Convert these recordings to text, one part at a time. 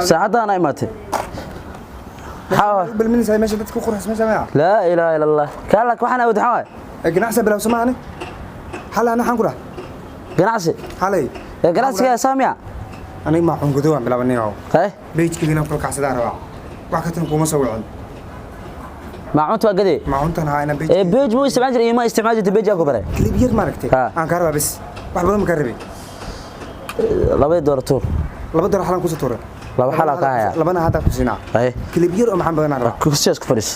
ساعدنا أنا إمتى بالمن ساي ماشي dadku qurxis ma sameeyaa لا إله إلا الله قال لك waxaan awd xaway ganacsi bilaw samaani hal ana xan ku raa ganacsi halay ganacsiga saamiya ani ma xun gudo waan bilaabanayo beej kaliina ku kacsadaa rabaa wax ka tan kuma soo wicin ma cunto gadi ma cuntan hayna beej beej muu isticmaal jiray ma isticmaal jiray beej ku baray klib yar maaragtay aan ka rabaa bas wax badan ma ka rabay $2 tuur $2 xalan ku soo tuuray laba xalaa ka haya labana hada ku siinaa klib yar oo maxan badan rabaa ku siyaas ku fadhis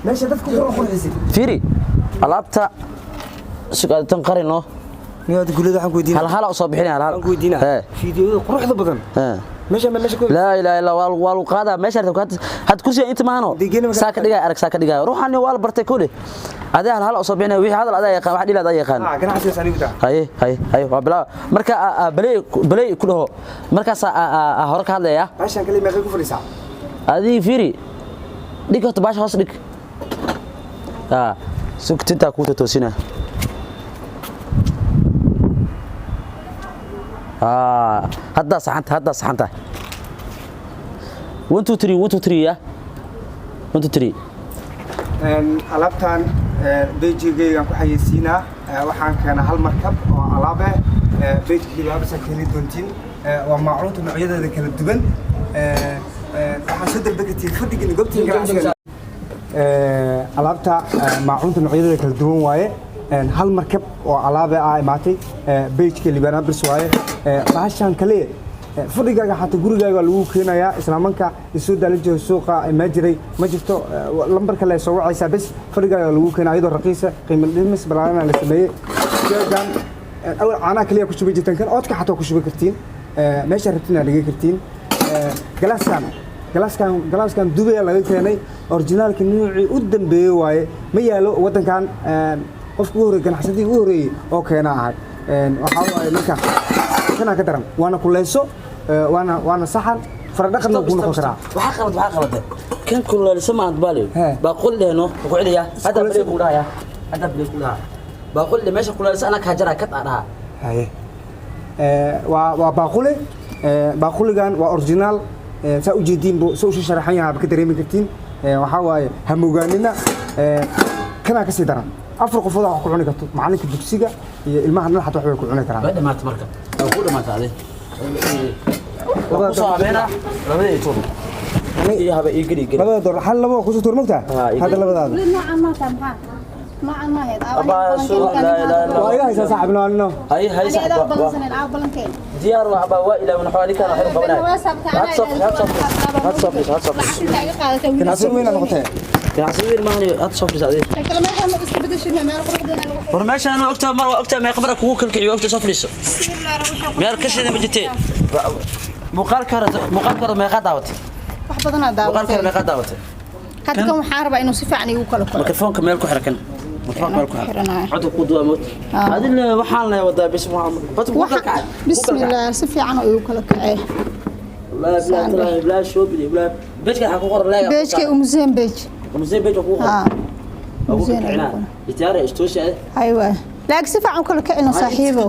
meesha dadku qurxisay fiiri alaabta suqaadtan qarino niyaad gulada waxaan ku weydiinaa hal soo bixinaa hal ku weydiinaa fiidiyoda quruxda badan meesha لا إله إلا الله والقادة ماشي هاد كرسي أنت معنا ساكت دقاء أرك ساكت دقاء روح عني وال برتكولي هذا هلا أصابعنا ويه هذا الأداء يقان واحد إلى أداء يقان كنا حسي سالي بتاع هاي وبلا مركا بلي كله مركا هورك هذا يا عشان كلمة غير كفر ساعة هذه فيري ديك تباش خاص ديك سكت أنت كوتو توسينا هذا صحنت 1 2 3 1 2 3 يا 1 2 3 alaabtan beejigayga ku xayeysiina waxaan keenay hal markab oo alaab ah beejigayga habsa keenay doontiin waa maacuunta noocyadooda kala duwan waxaan soo dalbagtay fadhiga goobtiga ganacsiga alaabta maacuunta noocyadooda kala duwan waaye hal markab oo alaab ah imaatay beejka libana bis waaye baashan kale fadhigaaga xataa gurigaaga lagu keenayaa isla markaa isoo dalajo suuqa ma jiray ma jirto lambarka la soo wacaysa bas fadhigaaga lagu keenaa iyadoo raqiisa qiimo dhimis balaana la sameeyay jeegan awal ana kaliya ku shubay jirtan kan oodka xataa ku shubay kartiin meesha rabtina laga kartiin galaaskan Dubai laga keenay originalka nuuci u dambeeyay waaye ma yaalo wadankan qofku hore ganacsadii ugu horeeyay oo keena ahay waxa waaye marka kana ka daran waana kuleyso وانا صحن فردقنا نكون خسرة وحقلت كان كل سمع بالي بقول له انه بقول لي هذا بلي كلها هذا بلي كلها بقول لي ماشي كل انا كهجرها كطرها هاي وبقول كان واوريجينال ساوجيدين سو شرحيها بكدريمي كرتين waxa waaye hamugaanina kana ka sii daran afar qof wada wax ku cuni karto macalinka dugsiga iyo ilmaha nal xataa wax ku cuni karaan dhamaat marka ku dhamaatay وصابنا لبدا يتور يا هبا يجري لبدا دور حل لبا كوسو تور مقتا هذا لبدا نوعا ما تمها نوعا ما هي ابا سو لا لا لا وايها صاحبنا انه هي صاحب ديار وابا والى من حواليك انا حلو قبنا هات صف كنا سوينا نقطه يا سوير ماني هات صف هذه ورماشي انا وقتها مره وقتها ما يقبرك هو كل وقت صف ليس ما كشيده مجتي مقال كره ما قداوت wax badan daawo مقال كره ما قداوت hadda kan waxaan rabaa inuu si fiican igu kala koro mikrofoonka meel ku xirkan mikrofoonka meel ku xirkan codku ku duwaamot adina waxaan la wadaa bis muhammad bismillah si fiican igu kala kacay لا شو بدي لا بيجك حكو قر لا بيجك ومزين بيج حكو مزين يتارى اشتوش ايوه لا سفع كل كأنه صاحبه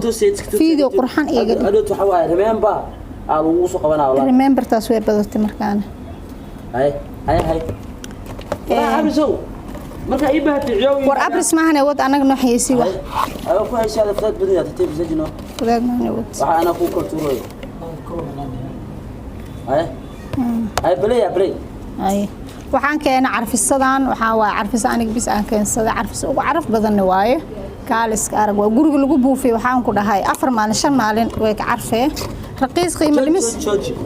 فيديو قرحان ايغل ادوت waxa waa remember aan ugu soo qabanaa walaal remember taas way badatay markaan hay abso marka ay baahatay ciyaw war abris ma hane wad anaga noo xayisi wax ayo ku hayshada fadad badida tatay bisajino wadaag ma hane wad waxa ana ku kortuuray hay play waxaan keenay carfisadan waxa waa carfisa aniga bis aan keensaday carfis ugu caraf badan waaye kaaliska arag waa guriga lagu buufay waxaan ku dhahay 4 maalin 5 maalin way ka carfee raqiis qiimo dhimis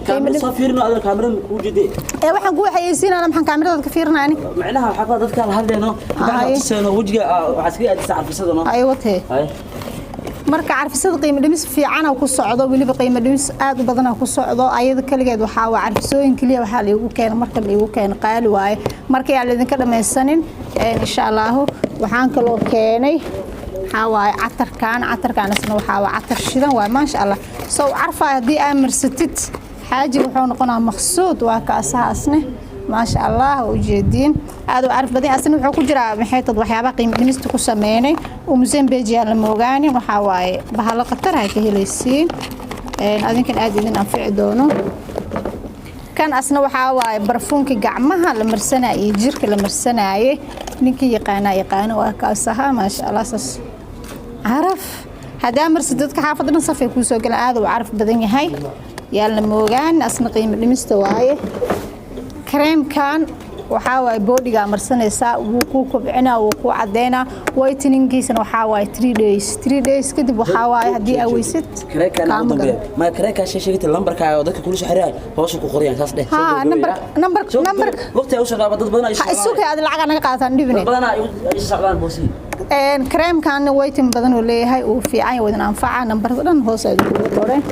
kaamira soo fiirno adan kaamirada ku jidee waxaan ku waxaysiinaa maxaan kaamirada ka fiirnaani macnaha waxa dadka la hadleeno dadka wajiga waxa iska aadisa carfisadana ay watee marka carfisada qiimo dhimis fiican oo ku socdo waliba qiimo dhimis aad u badan oo ku socdo ayada kaligeed waxa waa carfisooyin kaliya waxa la igu keenay marka la igu keenay qaali waaye markii aan idin ka dhameysanin insha Allah waxaan kaloo keenay حواي عطر كان اسمه حواي عطر شيدان واي ما شاء الله سو عرفه هدي امرستت حاجه وحو نقونا مقصود واكاساسنه ما شاء الله وجيدين هذا عارف بدي اسنه وحو كجرا maxay tad waxyaaba qiimo dhimista ku sameeyay ومزين بيجي على موغاني وحاواي بحالا قطر هاي كهيليسين أذن كان آدين أنفع دونه كان أصلا وحاواي برفونك قعمها لمرسنا يجيرك لمرسنا نينكي يقانا وكاسها ما شاء الله ساس عرف هذا مرسدتك حافظنا صفي كوسو قال هذا وعارف بدني هاي يلا موغان أصلا قيمة لمستواي كريم كان وحاواي بوديغا مرسنيسا وكو كبعنا وكو عدينا وايتنينكيسنا وحاواي 3 days كدب وحاواي هدي اويست كريكا ما كريكا شيشيت لمبركا oo dadka kula xiriir hoos ku qoriyaan taas dheh number waqti ay u shaqada dad badan ay shaqada isugu aad lacag anaga qaataan dhibine badan ay shaqadaan boosi كريم كان waiting badan oo leeyahay oo fiican wadan anfaca number dhan hoos ay ugu qoreen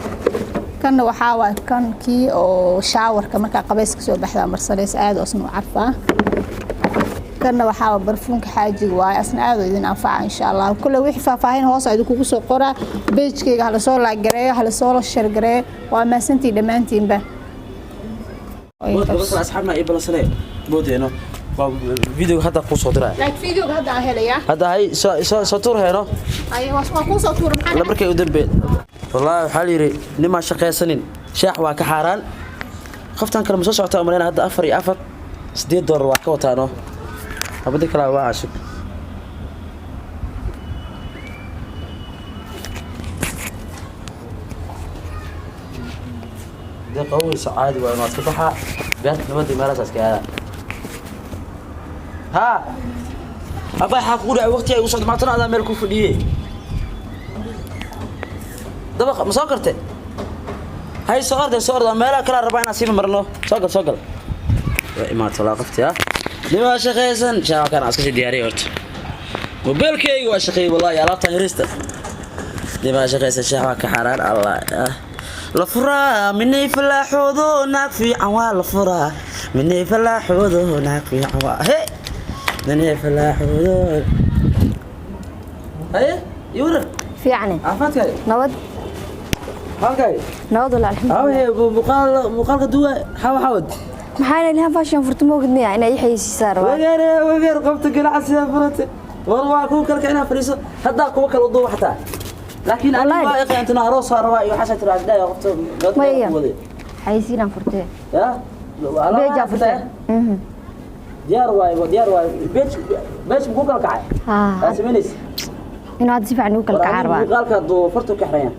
كان وحاول كان كي أو شاور كمان كقبيس كسو بحذا مرسليس عاد أصلا عارفة كان وحاول برفونك حاجة واي أصلا عاد إذا نفع إن شاء الله كل وحي فاهين هو صعد كوكوس قرى بيج كي على صور الجري على صور الشرجري وما سنتي دمانتين به بس أصحابنا إيه بلا سنة بودي إنه فيديو هذا قصة درا لايك فيديو هذا هلا هذا هاي سطور هنا أيوة قصة صور لا بركة يدير بيت والله حالي لما شقي سنين شاح وكحاران خفتان كلام مسوس عطاء مرينا هذا أفر $6 وكوتانو أبدي كلا وعاشق ده قوي سعادي وأنا أتفتحها بيت نمدي مرة أسكالا ها أبا حقول وقتي وصلت ما تنا هذا ملكو فديه دبق مساكرته هاي صغار مالا كلا ربعنا سيف مرنو سوقل ما تلاقفتي ها لما شقيسن شاو كان اسكسي دياري هورت موبايلكي waa shaqay wallahi alaabta hirista لما شقيسن شاو ka xaraan allah la furaa minay falaaxoodo naag fiican waa la furaa minay falaaxoodo naag fiican waa he minay falaaxoodo haye yura fiicane عفاتك nabad halkay nabad wala alxamdulillah muuqaalka duwa xawad maxaan ilaha fashion furtumoogid miya inay xayisiisaa rabaa wageer qabta ganacsiga furata waa ku kala kicina fariiso hadda kuwa kala duwa xataa laakiin ana waa iqaantana aroos rabaa iyo xasha tiraagda qabto maya xayisiinaan furtee ya beja furtee diyaar waay beej ku kala kacay asmeelis inaad si fiican u kala kacay rabaa muuqaalka doo farto ka xirayaan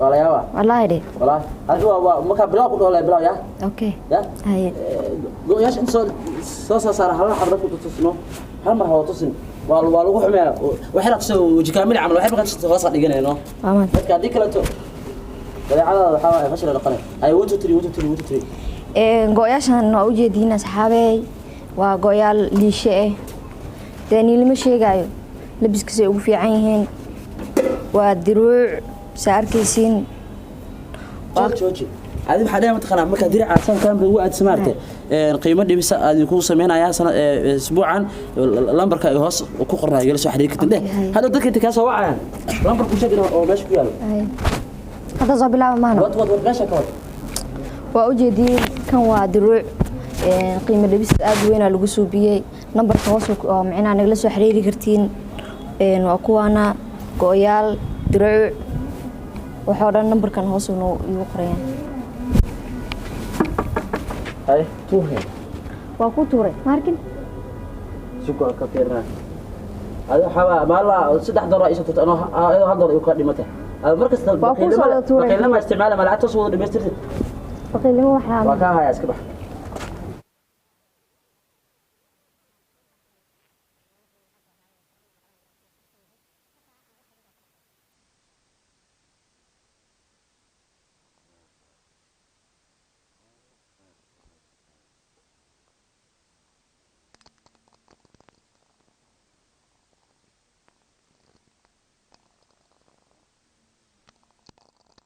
wala yawa wallahi de wala hadu waa marka bilaw ku dhoolay bilaw ya okay ya haye gooyash soo saar hal xabad ku tusno hal mar hawo tusin waa lagu xumeeyaa waxa la tusay wajikaamil amal waxa baqan hoos dhiganayno aman dadka hadii kala to walaacada waxa ay fashil dhaqanay ay wutu tiri gooyashan waa u jeedina saxaabay waa gooyal liishe deeni lima sheegayo labiskiisa ugu fiican yihiin waa diruuc saarkaysiin jooji هذه حدا متقنع marka diraca san kaamka ugu aad samaartay qiimo dhibisa aad ku sameynaya isbuucan lambarka ay hoos ku qornaa gal soo xiriirka deh hada dadka ka soo wacayaan lambar ku sheegay oo meesha ku yaalo hada soo bilaab maana wad meesha ka waa u jeediyay kan waa diruuc qiimo dhibis aad weyn lagu suubiyay lambarka hoos oo macnaa naga soo xiriiri kartiin waa kuwana gooyaal diruuc waxa dhan lambarkan hoos uu igu qorayaan ay tuuhe waa ku tuuray markin suuqa ka fiirna hada xawa maala $3 ay soo tano hal dollar ka dhimata markasta lama isticmaala malacagta soo dhameystirtay baqiilimo waxa waa ka haya iska bax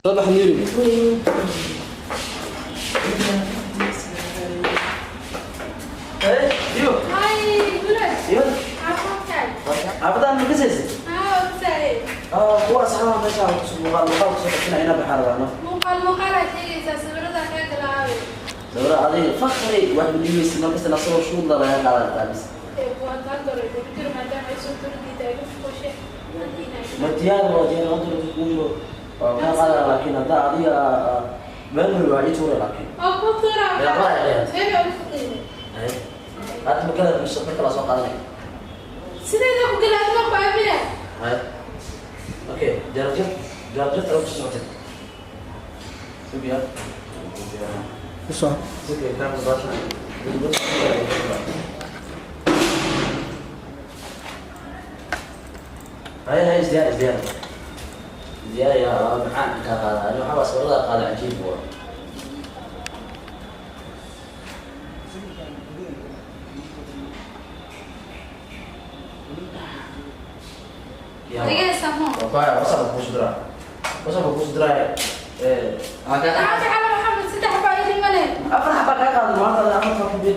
صباح النور أبدا ما كسيس. هو أصحابه ما شاء الله مقال سكتنا هنا بحرب أنا. مقال هي سبرة ذاك العاب. سبرة هذه فخري واحد من الناس ما كسر نصور شو الله لا يقال التابس. مرتيان وجين أنت تقول وكذا لكن هذا عادي من الوعي تقول لكن أو كثيرة لا ما يعني هنا الفقير هات مكان المستقبل خلاص وقعنا سيدنا بقول لك ما بعمله هاي اوكي درجة أو تسعة سبيا صح سبيا كم درجة هاي ازدياد يا محمد هذا أنا حواس والله هذا عجيب هو دقيقة سامو وقاية وصل بوش دراي تعال على محمد ستة حبايب الملك أفرح بك هذا ما هذا أفرح بك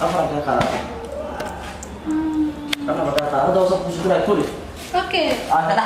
أفرح بك هذا هذا وصل بوش دراي كله أوكي أنا